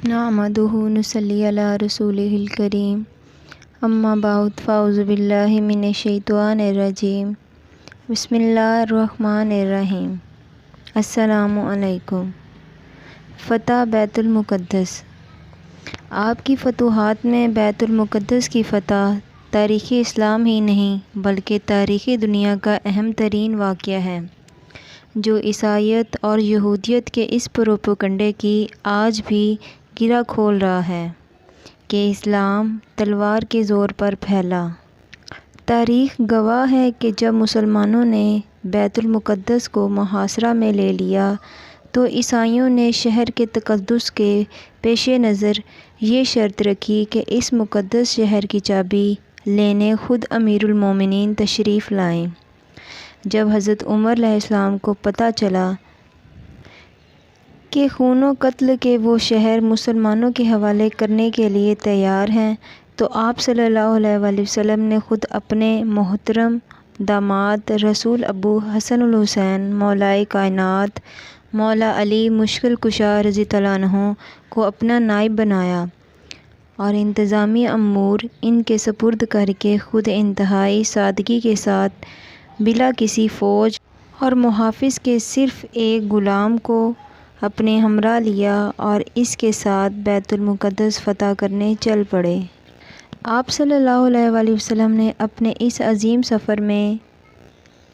نحمدہ نصلی علی رسولہ الکریم اما بعد فاعوذ باللہ من الشیطان الرجیم بسم اللہ الرحمن الرحیم۔ السلام علیکم۔ فتح بیت المقدس۔ آپ کی فتوحات میں بیت المقدس کی فتح تاریخ اسلام ہی نہیں بلکہ تاریخ دنیا کا اہم ترین واقعہ ہے، جو عیسائیت اور یہودیت کے اس پروپیگنڈے کی آج بھی گرہ کھول رہا ہے کہ اسلام تلوار کے زور پر پھیلا۔ تاریخ گواہ ہے کہ جب مسلمانوں نے بیت المقدس کو محاصرہ میں لے لیا تو عیسائیوں نے شہر کے تقدس کے پیش نظر یہ شرط رکھی کہ اس مقدس شہر کی چابی لینے خود امیر المومنین تشریف لائیں۔ جب حضرت عمر علیہ السلام کو پتہ چلا کہ خون و قتل کے وہ شہر مسلمانوں کے حوالے کرنے کے لیے تیار ہیں تو آپ صلی اللہ علیہ وآلہ وسلم نے خود اپنے محترم داماد رسول ابو حسن الحسین مولائے کائنات مولا علی مشکل کشا رضی اللہ عنہ کو اپنا نائب بنایا اور انتظامی امور ان کے سپرد کر کے خود انتہائی سادگی کے ساتھ بلا کسی فوج اور محافظ کے صرف ایک غلام کو اپنے ہمراہ لیا اور اس کے ساتھ بیت المقدس فتح کرنے چل پڑے۔ آپ صلی اللہ علیہ وآلہ وسلم نے اپنے اس عظیم سفر میں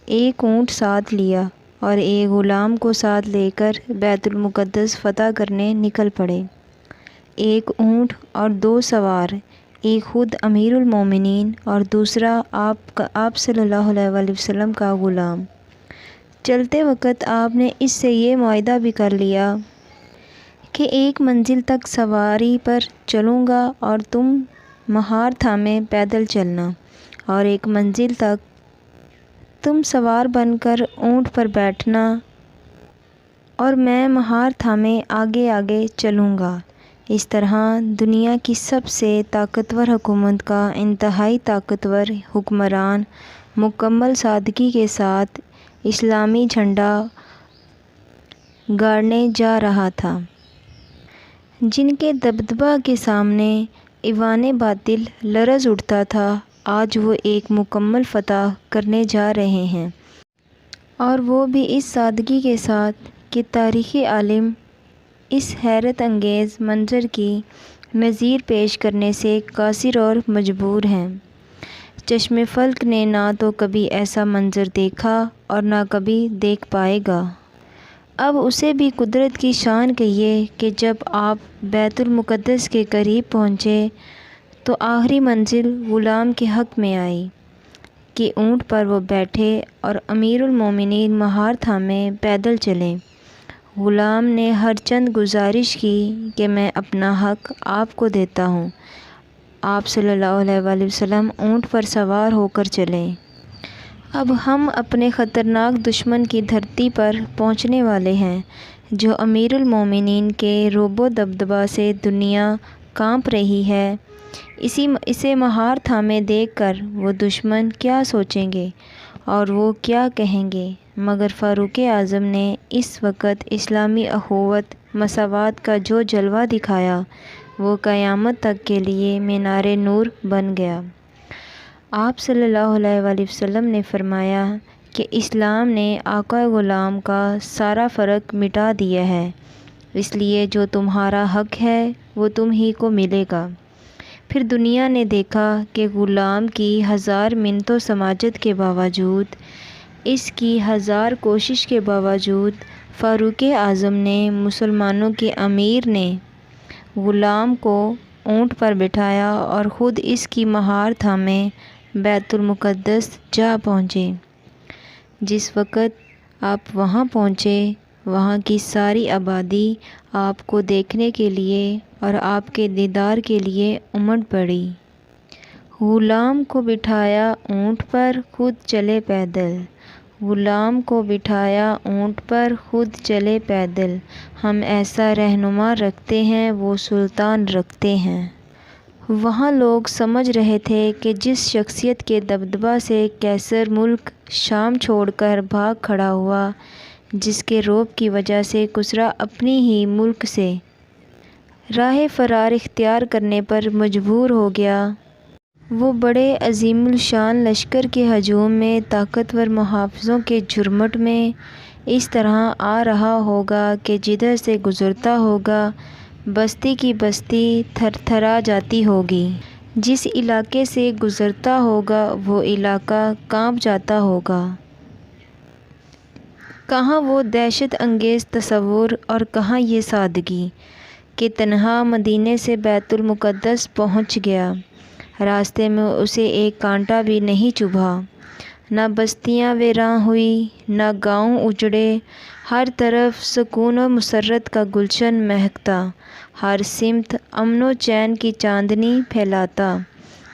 ایک اونٹ ساتھ لیا اور ایک غلام کو ساتھ لے کر بیت المقدس فتح کرنے نکل پڑے۔ ایک اونٹ اور دو سوار، ایک خود امیر المومنین اور دوسرا آپ صلی اللہ علیہ وآلہ وسلم کا غلام۔ چلتے وقت آپ نے اس سے یہ معاہدہ بھی کر لیا کہ ایک منزل تک سواری پر چلوں گا اور تم مہار تھامے پیدل چلنا، اور ایک منزل تک تم سوار بن کر اونٹ پر بیٹھنا اور میں مہار تھامے آگے آگے چلوں گا۔ اس طرح دنیا کی سب سے طاقتور حکومت کا انتہائی طاقتور حکمران مکمل سادگی کے ساتھ اسلامی جھنڈا گاڑنے جا رہا تھا، جن کے دبدبہ کے سامنے ایوان باطل لرز اٹھتا تھا، آج وہ ایک مکمل فتح کرنے جا رہے ہیں، اور وہ بھی اس سادگی کے ساتھ کہ تاریخی عالم اس حیرت انگیز منظر کی نظیر پیش کرنے سے قاصر اور مجبور ہیں۔ چشم فلک نے نہ تو کبھی ایسا منظر دیکھا اور نہ کبھی دیکھ پائے گا۔ اب اسے بھی قدرت کی شان کہیے کہ جب آپ بیت المقدس کے قریب پہنچے تو آخری منزل غلام کے حق میں آئی کہ اونٹ پر وہ بیٹھے اور امیر المومنین مہار تھامے پیدل چلیں۔ غلام نے ہر چند گزارش کی کہ میں اپنا حق آپ کو دیتا ہوں۔ آپ صلی اللہ علیہ وآلہ وسلم اونٹ پر سوار ہو کر چلیں۔ اب ہم اپنے خطرناک دشمن کی دھرتی پر پہنچنے والے ہیں، جو امیر المومنین کے رعب و دبدبہ سے دنیا کانپ رہی ہے۔ اسے مہار تھامے دیکھ کر وہ دشمن کیا سوچیں گے اور وہ کیا کہیں گے، مگر فاروق اعظم نے اس وقت اسلامی اخوت مساوات کا جو جلوہ دکھایا وہ قیامت تک کے لیے مینار نور بن گیا۔ آپ صلی اللہ علیہ وآلہ وسلم نے فرمایا کہ اسلام نے آقا غلام کا سارا فرق مٹا دیا ہے، اس لیے جو تمہارا حق ہے وہ تم ہی کو ملے گا۔ پھر دنیا نے دیکھا کہ غلام کی ہزار منت و سماجت کے باوجود، اس کی ہزار کوشش کے باوجود، فاروق اعظم نے مسلمانوں کے امیر نے غلام کو اونٹ پر بٹھایا اور خود اس کی مہار تھامے بیت المقدس جا پہنچے۔ جس وقت آپ وہاں پہنچے، وہاں کی ساری آبادی آپ کو دیکھنے کے لیے اور آپ کے دیدار کے لیے امٹ پڑی۔ غلام کو بٹھایا اونٹ پر، خود چلے پیدل۔ غلام کو بٹھایا اونٹ پر، خود چلے پیدل۔ ہم ایسا رہنما رکھتے ہیں، وہ سلطان رکھتے ہیں۔ وہاں لوگ سمجھ رہے تھے کہ جس شخصیت کے دبدبہ سے قیصر ملک شام چھوڑ کر بھاگ کھڑا ہوا، جس کے رعب کی وجہ سے کسریٰ اپنی ہی ملک سے راہ فرار اختیار کرنے پر مجبور ہو گیا۔ وہ بڑے عظیم الشان لشکر کے ہجوم میں طاقتور محافظوں کے جھرمٹ میں اس طرح آ رہا ہوگا کہ جدھر سے گزرتا ہوگا بستی کی بستی تھر تھرا جاتی ہوگی، جس علاقے سے گزرتا ہوگا وہ علاقہ کانپ جاتا ہوگا۔ کہاں وہ دہشت انگیز تصور اور کہاں یہ سادگی کہ تنہا مدینے سے بیت المقدس پہنچ گیا۔ راستے میں اسے ایک کانٹا بھی نہیں چبھا، نہ بستیاں ویراں ہوئی، نہ گاؤں اجڑے، ہر طرف سکون و مسرت کا گلشن مہکتا، ہر سمت امن و چین کی چاندنی پھیلاتا۔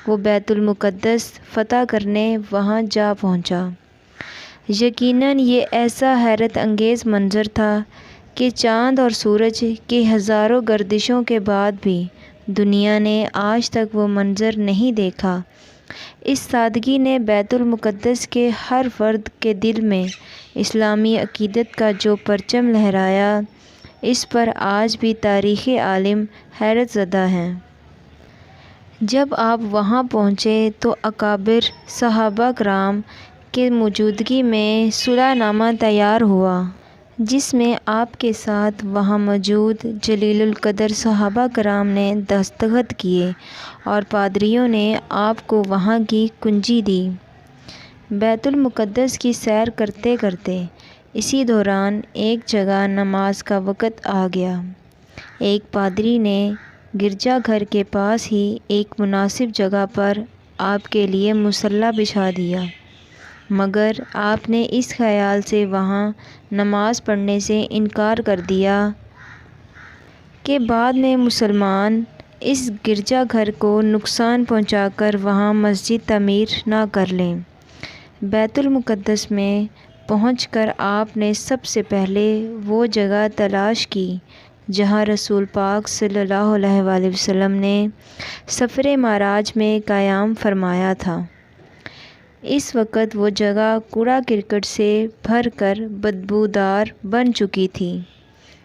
وہ بیت المقدس فتح کرنے وہاں جا پہنچا۔ یقیناً یہ ایسا حیرت انگیز منظر تھا کہ چاند اور سورج کی ہزاروں گردشوں کے بعد بھی دنیا نے آج تک وہ منظر نہیں دیکھا۔ اس سادگی نے بیت المقدس کے ہر فرد کے دل میں اسلامی عقیدت کا جو پرچم لہرایا، اس پر آج بھی تاریخ عالم حیرت زدہ ہیں۔ جب آپ وہاں پہنچے تو اکابر صحابہ کرام کی موجودگی میں صلح نامہ تیار ہوا، جس میں آپ کے ساتھ وہاں موجود جلیل القدر صحابہ کرام نے دستخط کیے اور پادریوں نے آپ کو وہاں کی کنجی دی۔ بیت المقدس کی سیر کرتے کرتے اسی دوران ایک جگہ نماز کا وقت آ گیا۔ ایک پادری نے گرجا گھر کے پاس ہی ایک مناسب جگہ پر آپ کے لیے مصلی بچھا دیا، مگر آپ نے اس خیال سے وہاں نماز پڑھنے سے انکار کر دیا کہ بعد میں مسلمان اس گرجا گھر کو نقصان پہنچا کر وہاں مسجد تعمیر نہ کر لیں۔ بیت المقدس میں پہنچ کر آپ نے سب سے پہلے وہ جگہ تلاش کی جہاں رسول پاک صلی اللہ علیہ وآلہ وسلم نے سفر معراج میں قیام فرمایا تھا۔ اس وقت وہ جگہ کوڑا کرکٹ سے بھر کر بدبودار بن چکی تھی،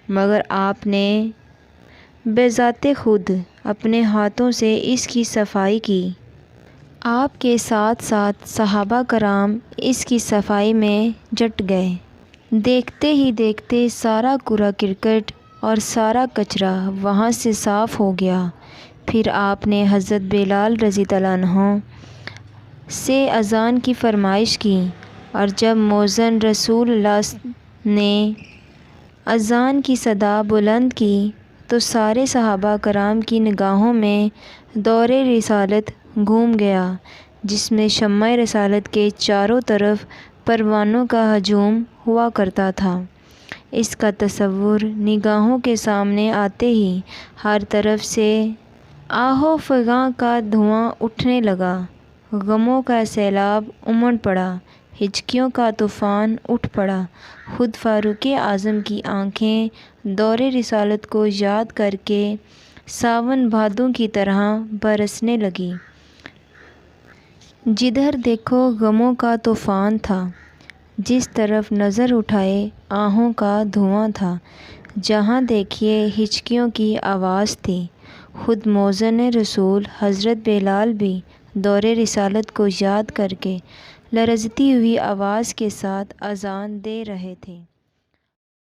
مگر آپ نے بذات خود اپنے ہاتھوں سے اس کی صفائی کی۔ آپ کے ساتھ ساتھ صحابہ کرام اس کی صفائی میں جٹ گئے۔ دیکھتے ہی دیکھتے سارا کوڑا کرکٹ اور سارا کچرا وہاں سے صاف ہو گیا۔ پھر آپ نے حضرت بلال رضی اللہ عنہ سے اذان کی فرمائش کی، اور جب مؤذن رسول اللہ نے اذان کی صدا بلند کی تو سارے صحابہ کرام کی نگاہوں میں دور رسالت گھوم گیا، جس میں شمع رسالت کے چاروں طرف پروانوں کا ہجوم ہوا کرتا تھا۔ اس کا تصور نگاہوں کے سامنے آتے ہی ہر طرف سے آہ و فغاں کا دھواں اٹھنے لگا، غموں کا سیلاب امڑ پڑا، ہچکیوں کا طوفان اٹھ پڑا۔ خود فاروق اعظم کی آنکھیں دور رسالت کو یاد کر کے ساون بھادوں کی طرح برسنے لگیں۔ جدھر دیکھو غموں کا طوفان تھا، جس طرف نظر اٹھائے آہوں کا دھواں تھا، جہاں دیکھیے ہچکیوں کی آواز تھی۔ خود مؤذن رسول حضرت بلال بھی دور رسالت کو یاد کر کے لرزتی ہوئی آواز کے ساتھ اذان دے رہے تھے۔